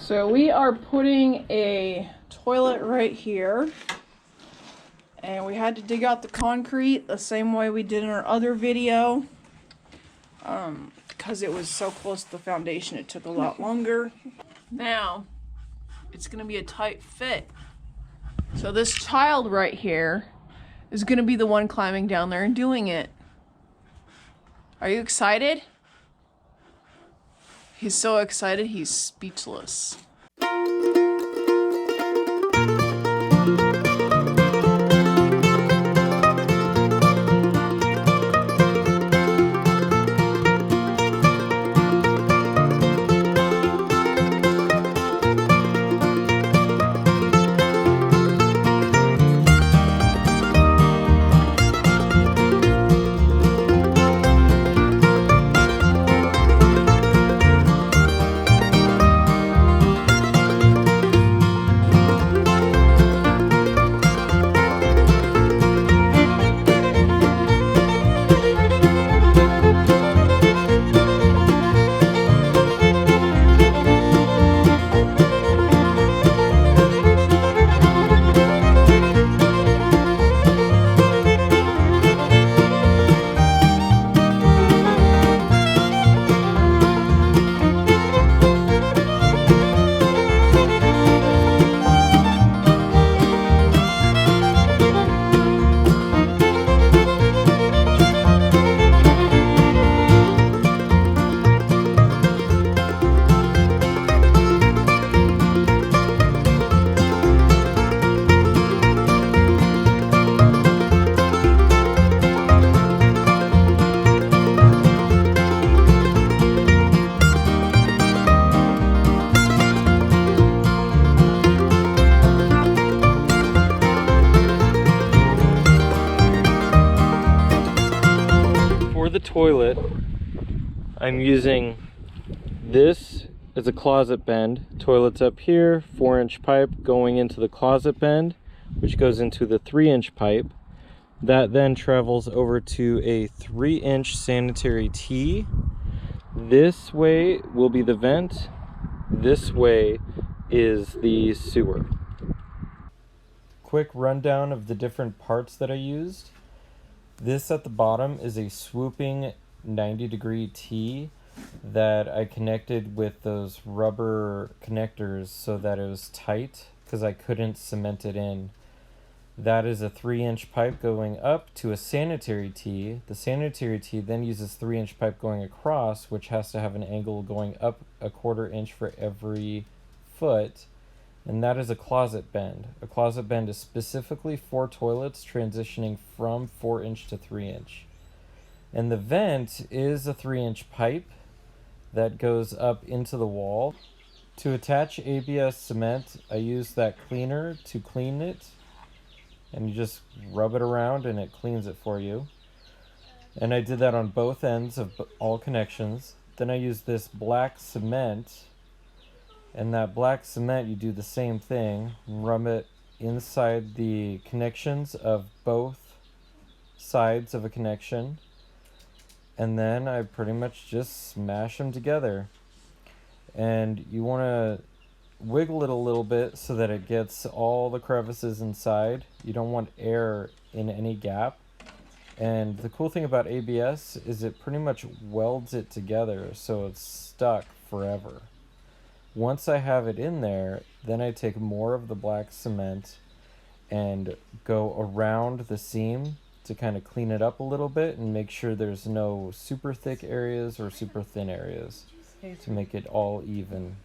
So we are putting a toilet right here, and we had to dig out the concrete the same way we did in our other video, because it was so close to the foundation it took a lot longer. Now it's gonna be a tight fit, so this child right here is gonna be the one climbing down there and doing it. Are you excited? He's so excited, he's speechless. The toilet, I'm using this as a closet bend. Toilet's up here, 4-inch pipe going into the closet bend, which goes into the 3-inch pipe. That then travels over to a 3-inch sanitary tee. This way will be the vent. This way is the sewer. Quick rundown of the different parts that I used. This at the bottom is a swooping 90-degree T that I connected with those rubber connectors so that it was tight because I couldn't cement it in. That is a 3-inch pipe going up to a sanitary T. The sanitary T then uses 3-inch pipe going across, which has to have an angle going up 1/4 inch for every foot. And that is a closet bend. A closet bend is specifically for toilets transitioning from 4-inch to 3-inch. And the vent is a 3-inch pipe that goes up into the wall. To attach ABS cement, I use that cleaner to clean it. And you just rub it around and it cleans it for you. And I did that on both ends of all connections. Then I use this black cement. And that black cement, you do the same thing, rub it inside the connections of both sides of a connection, and then I pretty much just smash them together. And you want to wiggle it a little bit so that it gets all the crevices inside. You don't want air in any gap. And the cool thing about ABS is it pretty much welds it together so it's stuck forever. Once I have it in there, then I take more of the black cement and go around the seam to kind of clean it up a little bit and make sure there's no super thick areas or super thin areas to make it all even.